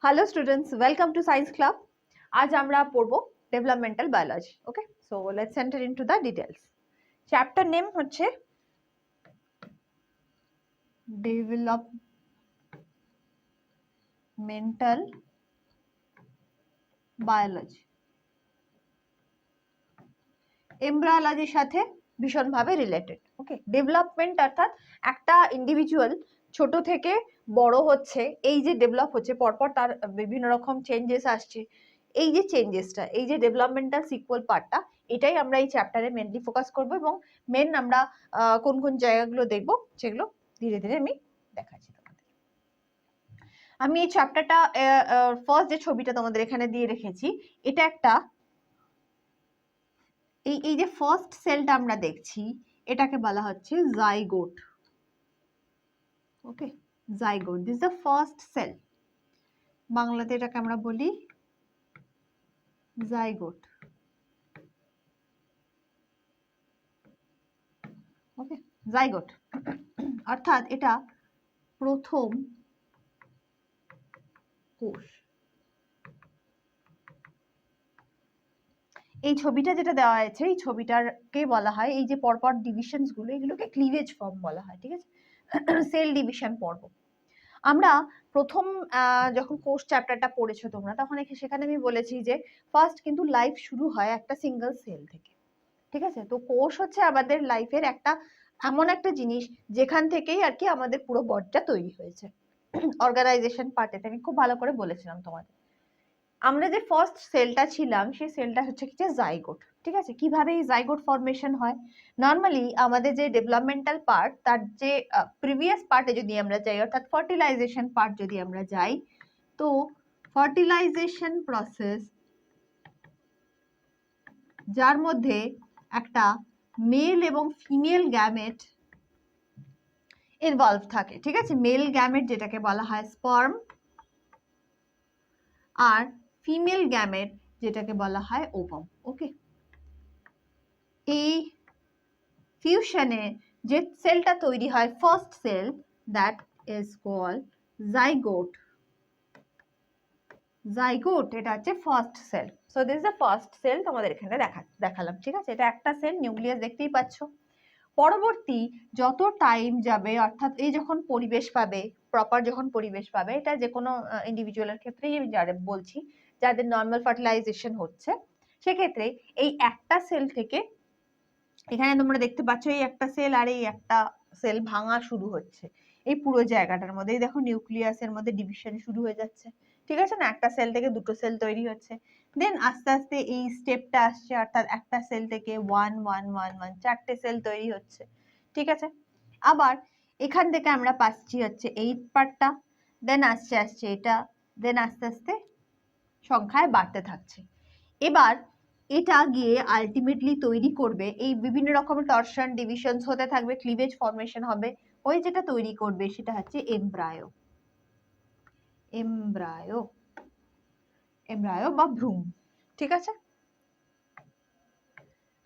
Hello students, welcome to Science Club. আজ আমরা পড়বো developmental biology. Okay, so let's enter into the details. Chapter name হচ্ছে developmental biology. এমব্রায়োলজির সাথে ভীষণভাবে related. ওকে, development অর্থাৎ একটা ইন্ডিভিজুয়াল ছোট থেকে বড় হচ্ছে, এই যে ডেভেলপ হচ্ছে পরপর তার বিভিন্ন রকম চেঞ্জেস আসছে, এই যে চেঞ্জেসটা, এই যে ডেভেলপমেন্টাল সিকুয়াল পার্টটা, এটাই আমরা এই চ্যাপ্টারে মেনলি ফোকাস করব এবং মেন আমরা কোন কোন জায়গাগুলো দেখব সেগুলো ধীরে ধীরে আমি দেখাচ্ছি তোমাদের। আমি এই চ্যাপ্টারটা ফার্স্ট যে ছবিটা তোমাদের এখানে দিয়ে রেখেছি, এটা একটা এই যে ফার্স্ট সেলটা আমরা দেখছি, এটাকে বলা হচ্ছে zygote. Okay, zygote, this the first cell. বাংলাতে এটাকে আমরা বলি জাইগোট। ওকে, জাইগোট অর্থাৎ এটা প্রথম কোষ। এই ছবিটা যেটা দেওয়া আছে, এই ছবিটাকে বলা হয়, এই যে পরপর ডিভিশনস গুলো, এগুলোকে ক্লিভেজ ফর্ম বলা হয়। ঠিক আছে, সেল ডিভিশন পর্ব। আমরা প্রথম যখন কোষ চ্যাপ্টারটা পড়েছো তোমরা, তখন সেখানে আমি বলেছি যে ফার্স্ট কিন্তু লাইফ শুরু হয় একটা সিঙ্গেল সেল থেকে। ঠিক আছে, তো কোষ হচ্ছে আমাদের লাইফের একটা এমন একটা জিনিস যেখান থেকেই আর কি আমাদের পুরো বডিটা তৈরি হয়েছে। অর্গানাইজেশন পার্টেতে আমি খুব ভালো করে বলেছিলাম তোমাদের। আমরা যে ফার্স্ট সেলটা ছিলাম, সেই সেলটা হচ্ছে কি, যে জাইগোট। ঠিক আছে, কিভাবে এই জাইগোট ফরমেশন হয়? নর্মালি আমাদের যে ডেভেলপমেন্টাল পার্ট, তার যে প্রিভিয়াস পার্টে যদি আমরা যাই, অর্থাৎ ফার্টিলাইজেশন পার্ট যদি আমরা যাই, তো ফার্টিলাইজেশন প্রসেস, যার মধ্যে একটা মেল এবং ফিমেল গ্যামেট ইনভলভ থাকে। ঠিক আছে, মেল গ্যামেট যেটাকে বলা হয় স্পার্ম, আর ফিমেল গ্যামেট যেটাকে বলা হয় ওভাম। ওকে, এই ফিউশনে যে সেলটা তৈরি হয়, first cell, that is called zygote. Zygote, এটা হচ্ছে first cell. So this is the first cell, তোমাদের এখানে দেখালাম। ঠিক আছে, এটা একটা সেল, নিউক্লিয়াস দেখতেই পাচ্ছ। পরবর্তী যত টাইম যাবে, অর্থাৎ এই যখন পরিবেশ পাবে, প্রপার যখন পরিবেশ পাবে, এটা যে কোনো ইন্ডিভিজুয়ালের ক্ষেত্রেই আমি যারা বলছি, যাদের নর্মাল ফার্টিলাইজেশন হচ্ছে, সেক্ষেত্রে এই একটা সেল থেকে, এখানে তোমরা দেখতে পাচ্ছ এই একটা সেল আর এই একটা সেল ভাঙা শুরু হচ্ছে এই পুরো জায়গাটার মধ্যে। এই দেখো নিউক্লিয়াসের মধ্যে ডিভিশন শুরু হয়ে যাচ্ছে। ঠিক আছে না, একটা সেল থেকে দুটো সেল তৈরি হচ্ছে। দেন আস্তে আস্তে এই স্টেপটা আসছে, অর্থাৎ একটা সেল থেকে চারটে সেল তৈরি হচ্ছে। ঠিক আছে, আবার এখান থেকে আমরা পাচ্ছি হচ্ছে এই পার্টটা, দেন আসছে এটা, দেন আস্তে আস্তে সংখ্যায় বাড়তে থাকছে। এবার এটা গিয়ে আলটিমেটলি তৈরি করবে, এই বিভিন্ন রকমের টরশন ডিভিশনস হতে থাকবে, ক্লিভেজ ফরমেশন হবে, ওই যেটা তৈরি করবে সেটা হচ্ছে এমব্রায়ো। এমব্রায়ো, এমব্রায়ো বা ভ্রূণ। ঠিক আছে,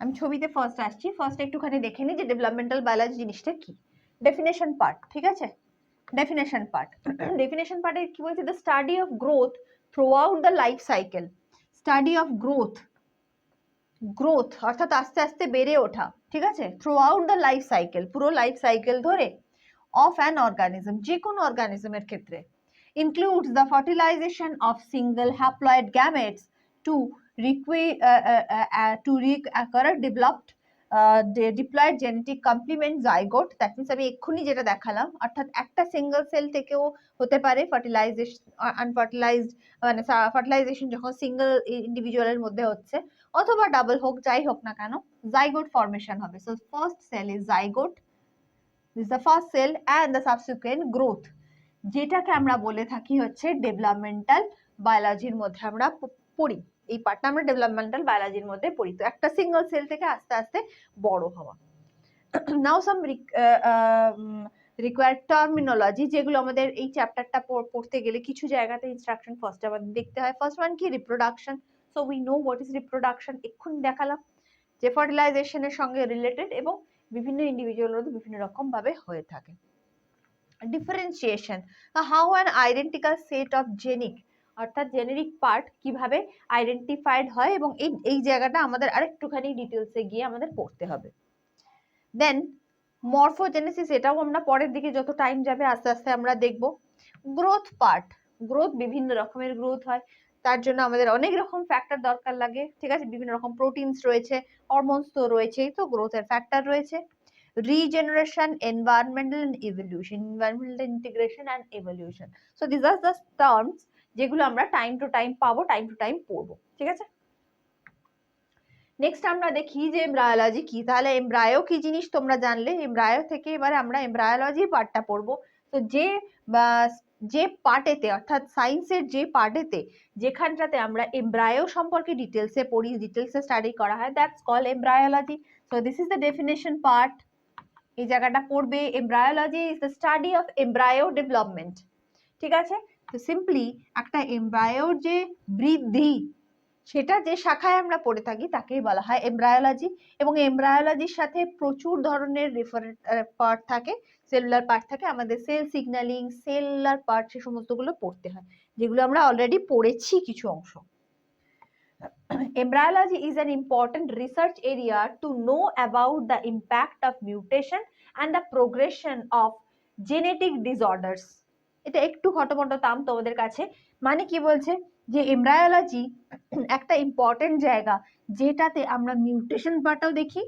আমি ছবিতে ফার্স্ট আসছি। ফার্স্ট একটুখানি দেখে নিই যে ডেভেলপমেন্টাল বায়োলজি জিনিসটা কি। Definition part. ঠিক আছে, ডেফিনেশন পার্ট। ডেফিনেশন পার্টে কি বলছে? The study of growth through out the life cycle. Study of growth, growth অর্থাৎ আস্তে আস্তে বেড়ে ওঠা। ঠিক আছে, through out the life cycle, পুরো লাইফ সাইকেল ধরে, অফ অ্যান অর্গানিজম, যে কোনো অর্গানিজমের ক্ষেত্রে, includes the fertilization of single haploid gametes to occur developed diploid genetic complement zygote. That means আমি এক্ষুনি যেটা দেখালাম, অর্থাৎ একটা সিঙ্গেল সেল থেকেও হতে পারে ফার্টিলাইজেশন, আনফার্টিলাইজড, মানে ফার্টিলাইজেশন যখন সিঙ্গেল ইন্ডিভিজুয়ালের মধ্যে হচ্ছে, অথবা ডাবল হোক, যাই হোক না কেন, জাইগোট ফরমেশন হবে। So first cell is zygote, this the first cell and the subsequent growth, যেটাকে আমরা বলে থাকি হচ্ছে ডেভেলপমেন্টাল বায়োলজির মধ্যে আমরা পড়ি। এই পার্টটা আমরা ডেভেলপমেন্টাল বায়োলজির মধ্যে পড়ি। তো একটা সিঙ্গেল সেল থেকে আস্তে আস্তে বড় হওয়া। নাও সাম রিকোয়ার্ড টার্মিনোলজি, যেগুলো আমাদের এই চ্যাপ্টারটা পড়তে গেলে কিছু জায়গাতে ইনস্ট্রাকশন ফার্স্ট আমাদের দেখতে হয়। ফার্স্ট ওয়ান কি? Reproduction. So we know what is reproduction, এক্ষুনি দেখালাম যে ফার্টিলাইজেশনের সঙ্গে রিলেটেড এবং বিভিন্ন ইন্ডিভিজুয়ালের মধ্যে বিভিন্ন রকম ভাবে হয়ে থাকে। Differentiation, how an identical set of genic অর্থাৎ জেনেরিক পার্ট কিভাবে আইডেন্টিফাইড হয়, এবং এই জায়গাটা আমাদের আরেকটুখানি ডিটেলসে গিয়ে আমাদের পড়তে হবে। দেন মরফোজেনেসিস, এটাও আমরা পরের দিকে যত টাইম যাবে আস্তে আস্তে আমরা দেখব। গ্রোথ পার্ট, গ্রোথ বিভিন্ন রকমের গ্রোথ হয়, তার জন্য আমাদের অনেক রকম ফ্যাক্টর দরকার লাগে, ঠিক আছে, বিভিন্ন রকম প্রোটিনস রয়েছে, হরমোনস তো রয়েছেই, তো গ্রোথের ফ্যাক্টর রয়েছে। Regeneration, environmental evolution, environmental integration and evolution. So this are the terms যেগুলো আমরা টাইম টু টাইম পাবো, টাইম টু টাইম পড়বো, ঠিক আছে। নেক্সট আমরা দেখি যে এমব্রায়োলজি কি। তাহলে এমব্রায়ো কি জিনিস তোমরা জানলে, এমব্রায়ো থেকে এবারে আমরা এমব্রায়োলজি পার্টটা পড়বো। তো যে পার্টেতে, অর্থাৎ সায়েন্সের যে পার্টেতে, যেখানটাতে আমরা এমব্রায়ো সম্পর্কে ডিটেলসে পড়ি, ডিটেলসে স্টাডি করা হয়, that's call embryology. So this is the definition part, এই জায়গাটা পড়বে। Embryology is the study of embryo development, ঠিক আছে। তো সিম্পলি একটা এমব্রায়োর যে বৃদ্ধি, সেটা যে শাখায় আমরা পড়ে থাকি তাকেই বলা হয় এমব্রায়োলজি। এবং এমব্রায়োলজির সাথে প্রচুর ধরনের রেফারেন্ট পার্ট থাকে, সেলুলার পার্ট থাকে, আমাদের সেল সিগন্যালিং, সেলুলার পার্ট, সে সমস্তগুলো পড়তে হয়, যেগুলো আমরা অলরেডি পড়েছি কিছু অংশ। Embryology is an important research area to know about the impact of mutation and the progression of genetic disorders. এটা একটু খটোমটো তাম তোমাদের কাছে, মানে কি বলছে যে এমব্রায়োলজি একটা ইম্পর্টেন্ট জায়গা, যেটাতে আমরা মিউটেশন পার্টও দেখি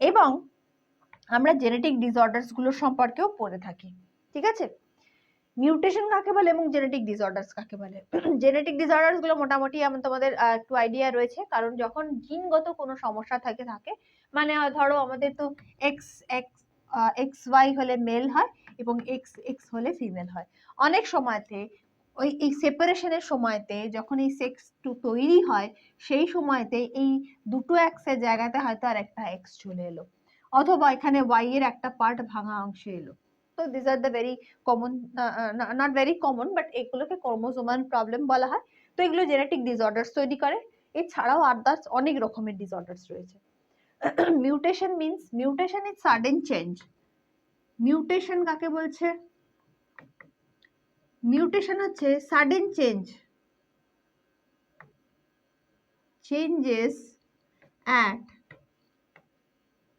এবং আমরা জেনেটিক ডিসঅর্ডারস গুলো সম্পর্কেও পড়ে থাকি, ঠিক আছে। মিউটেশন কাকে বলে এবং জেনেটিক ডিসঅর্ডারস কাকে বলে? জেনেটিক ডিসঅর্ডারস গুলো মোটামুটি তোমাদের একটু আইডিয়া রয়েছে, কারণ যখন জিনগত কোনো সমস্যা থাকে, মানে ধরো আমাদের তো এক্স এক্স এক্স ওয়াই হলে মেল হয় এবং এক্স এক্স হলে ফিমেল হয়। অনেক সময়তে এই সেপারেশনের সময়তে যখন এই সেক্স তৈরি হয়, সেই সময়তে এই দুটো এক্সের জায়গাতে হয়তো আর একটা এক্স চলে এলো, অথবা এখানে ওয়াই এর একটা পার্ট ভাঙা অংশে এলো। তো this are the very common, not very common, but এগুলোকে ক্রোমোসোমাল প্রবলেম বলা হয়। তো এগুলো জেনেটিক ডিসঅর্ডারস তৈরি করে। এছাড়াও আদার্স অনেক রকমের ডিসঅর্ডারস রয়েছে। Mutation means, mutation is sudden change. Mutation কাকে বলছে? মিউটেশন হচ্ছে sudden change, changes at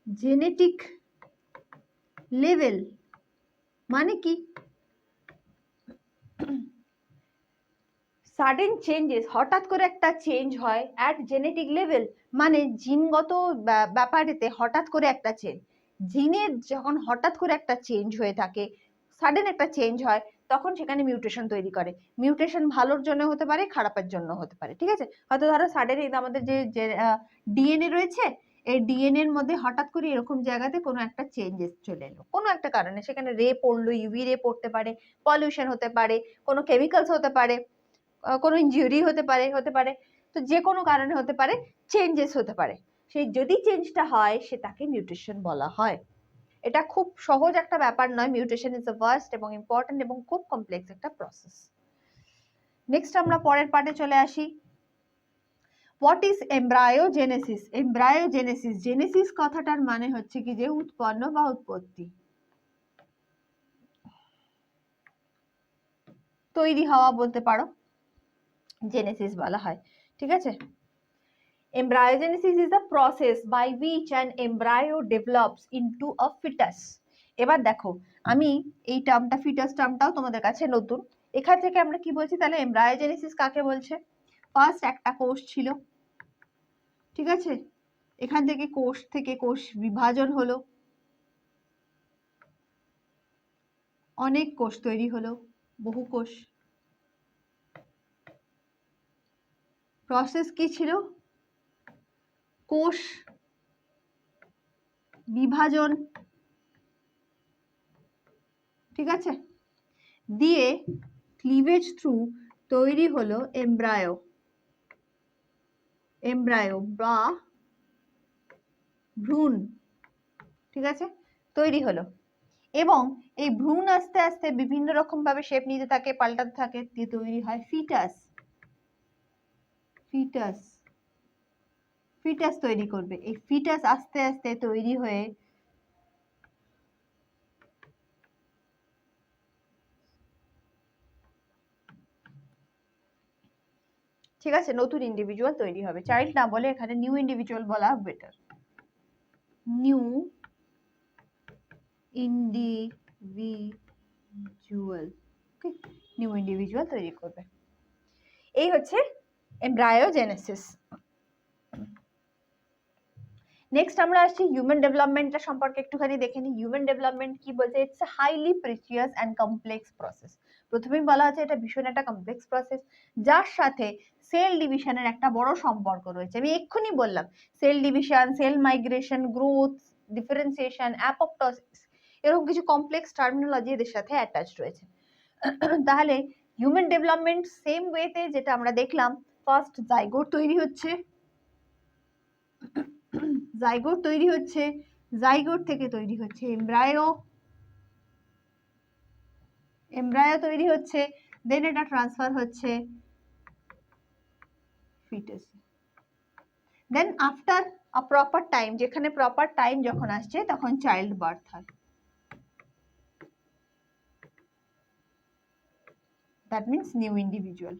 genetic level. মানে কি? সাডেন চেঞ্জেস, হঠাৎ করে একটা চেঞ্জ হয় অ্যাট জেনেটিক লেভেল, মানে জিনগত ব্যাপারেতে হঠাৎ করে একটা চেঞ্জ। জিনের যখন হঠাৎ করে একটা চেঞ্জ হয়ে থাকে, সাডেন একটা চেঞ্জ হয়, তখন সেখানে মিউটেশন তৈরি করে। মিউটেশন ভালোর জন্য হতে পারে, খারাপের জন্য হতে পারে, ঠিক আছে। হয়তো ধরো সাডেন আমাদের যে ডিএনএ রয়েছে, এই ডিএনএ এর মধ্যে হঠাৎ করে এরকম জায়গাতে কোনো একটা চেঞ্জেস চলে এলো, কোনো একটা কারণে, সেখানে রে পড়লো, ইউভি রে পড়তে পারে, পলিউশন হতে পারে, কোনো কেমিক্যালস হতে পারে, কোনো ইনজুরি হতে পারে, তো যে কোনো কারণে হতে পারে, চেঞ্জেস হতে পারে। সেই যদি চেঞ্জটা হয়, সেটাকে মিউটেশন বলা হয়। এটা খুব সহজ একটা ব্যাপার নয়। মিউটেশন ইজ দ্য ভাস্ট এবং ইম্পর্টেন্ট এবং খুব কমপ্লেক্স একটা প্রসেস। নেক্সট আমরা পরের পার্টে চলে আসি। What is embryogenesis? Embryogenesis, Genesis কথাটার মানে হচ্ছে কি যে উৎপন্ন বা উৎপত্তি, তৈরি হওয়া বলতে পারো, জেনেসিস বলা হয়, ঠিক আছে। Embryogenesis is the process by which an embryo develops into a fetus. এবার দেখো, আমি এই টার্মটা, ফিটাস টার্মটাও তোমাদের কাছে নতুন। এখান থেকে আমরা কি বলছি তাহলে? এমব্রায়োজেনেসিস কাকে বলছে? ফার্স্ট একটা কোষ ছিল, ঠিক আছে, এখান থেকে কোষ বিভাজন হলো, অনেক কোষ তৈরি হলো, বহু কোষ। প্রসেস কি ছিল? কোষ বিভাজন, ঠিক আছে, দিয়ে ক্লিভেজ থ্রু তৈরি হলো এমব্রায়ো, এমব্রায়ো বা ভ্রূণ, ঠিক আছে, তৈরি হলো। এবং এই ভ্রূণ আস্তে আস্তে বিভিন্ন রকম ভাবে শেপ নিতে থাকে, পাল্টাতে থাকে, দিয়ে তৈরি হয় ফিটাস। ফিটাস, ফিটাস তৈরি করবে। এই ফিটাস আস্তে আস্তে তৈরি হয়ে ঠিক আছে, নতুন ইন্ডিভিজুয়াল তৈরি হবে, চাইল্ড না বলে এখানে নিউ ইন্ডিভিজুয়াল বলা বেটার, নিউ ইন্ডিভিজুয়াল, ওকে, নিউ ইন্ডিভিজুয়াল তৈরি করবে। এই হচ্ছে এমব্রায়োজেনেসিস। নেক্সট আমরা আসছি হিউম্যান ডেভেলপমেন্টটা সম্পর্কে একটুখানি দেখে নিই। হিউম্যান ডেভেলপমেন্ট কি বলছে, it's a highly precious and complex process. প্রথমেই বলা আছে এটা ভীষণ একটা কমপ্লেক্স প্রসেস, যার সাথে সেল ডিভিশনের একটা বড় সম্পর্ক রয়েছে। আমি এক্ষুনি বললাম cell division, cell migration, growth, differentiation, apoptosis, এরকম কিছু কমপ্লেক্স টার্মিনোলজি এদের সাথে অ্যাটাচ রয়েছে। তাহলে হিউম্যান ডেভেলপমেন্ট সেম ওয়েতে যেটা আমরা দেখলাম, ফার্স্ট জাইগোট তৈরি হচ্ছে, জাইগোট তৈরি হচ্ছে, জাইগোট থেকে তৈরি হচ্ছে এমব্রায়ো, এমব্রায়ো তৈরি হচ্ছে, দেন এটা ট্রান্সফার হচ্ছে foetus, then after a proper time, যেখানে প্রপার টাইম যখন আসছে তখন চাইল্ড বার্থ হয়। That means new individual.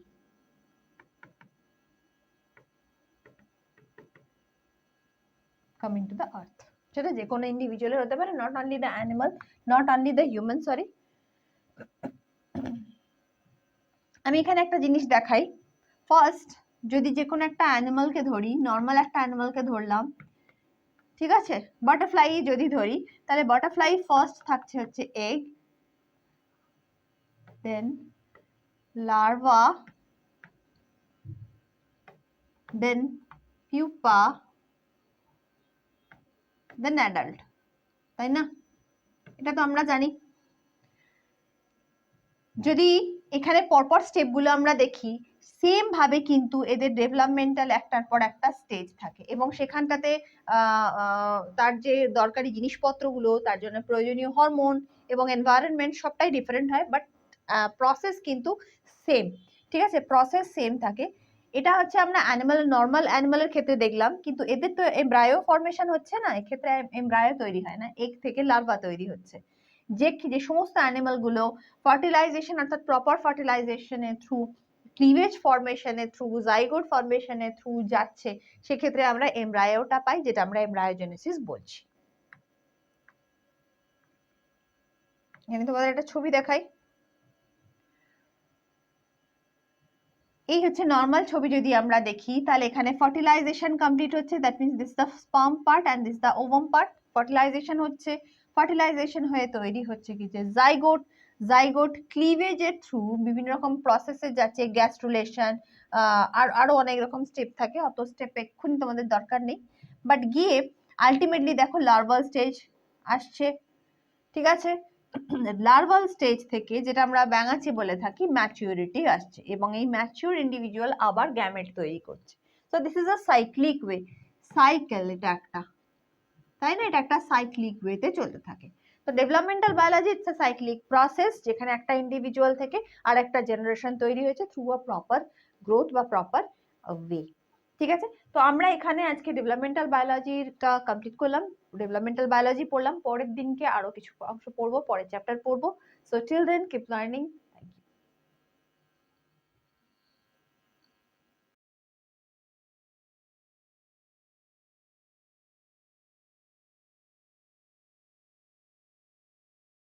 coming to the earth, সেটা যে কোনো ইন্ডিভিজুয়ালের হতে পারে, not only the animal, not only the human, sorry. আমি এখানে একটা জিনিস দেখাই, ফার্স্ট যদি যে কোনো একটা অ্যানিমালকে ধরি, নর্মাল একটা অ্যানিমালকে ধরলাম, ঠিক আছে, বাটারফ্লাই যদি ধরি, তাহলে বাটারফ্লাই ফার্স্ট থাকছে হচ্ছে এগ, দেন লার্ভা, দেন পিউপা, দেন অ্যাডাল্ট, তাই না? এটা তো আমরা জানি। যদি এখানে পরপর স্টেপগুলো আমরা দেখি, সেম ভাবে কিন্তু এদের ডেভেলপমেন্টাল একটার পর একটা স্টেজ থাকে, এবং সেখানটাতে তার যে দরকারি জিনিসপত্রগুলো, তার জন্য প্রয়োজনীয় হরমোন এবং এনভায়রনমেন্ট সবটাই ডিফারেন্ট হয়, বাট প্রসেস কিন্তু সেম, ঠিক আছে, প্রসেস সেম থাকে। এটা হচ্ছে আমরা অ্যানিমাল, নর্মাল অ্যানিমালের ক্ষেত্রে দেখলাম, কিন্তু এদের তো এমব্রায়ো ফর্মেশন হচ্ছে না, এক্ষেত্রে এমব্রায়ো তৈরি হয় না, এগ থেকে লার্ভা তৈরি হচ্ছে। যে সমস্ত অ্যানিমাল গুলো ফার্টিলাইজেশন অর্থাৎ প্রপার ফার্টিলাইজেশনের থ্রু, ক্লিভেজ ফর্মেশনের থ্রু, জাইগোট ফর্মেশনের থ্রু যাচ্ছে, সেক্ষেত্রে আমরা এমব্রায়োটা পাই, যেটা আমরা এমব্রায়োজেনেসিস বলছি। এখানে তোমাদের একটা ছবি দেখাই, এই হচ্ছে নর্মাল ছবি। যদি আমরা দেখি তাহলে এখানে ফার্টিলাইজেশন কমপ্লিট হচ্ছে, that means this the sperm part and this the ovum part. Fertilisation হচ্ছে, ফার্টিলাইজেশন হয়ে তৈরি হচ্ছে কি যে জাইগোট, জাইগোট ক্লিভেজের থ্রু বিভিন্ন রকম প্রসেসে যাচ্ছে, গ্যাস্ট্রুলেশন, আর আরো অনেক রকম স্টেপ থাকে, অত স্টেপ এক্ষুনি তোমাদের দরকার নেই, বাট গিয়ে আলটিমেটলি দেখো লার্ভাল স্টেজ আসছে, ঠিক আছে, লার্ভাল স্টেজ থেকে যেটা আমরা ব্যাঙাচি বলে থাকি ম্যাচিউরিটি আসছে, এবং এই ম্যাচিউর ইন্ডিভিজুয়াল আবার গ্যামেট তৈরি করছে। So this is a cyclic way, cycle এটা একটা, তাই না? এটা একটা সাইক্লিক ওয়েতে চলতে থাকে। তো developmental biology it's a cyclic process, যেখানে একটা ইন্ডিভিজুয়াল থেকে আর একটা জেনারেশন তৈরি হয়েছে থ্রু আ প্রপার গ্রোথ বা প্রপার ওয়ে, ঠিক আছে। তো আমরা এখানে আজকে ডেভেলপমেন্টাল বায়োলজিটা কমপ্লিট করলাম, ডেভেলপমেন্টাল বায়োলজি পড়লাম, পরের দিনকে আরো কিছু অংশ পড়বো, পরের চ্যাপ্টার পড়বো। So till then keep learning.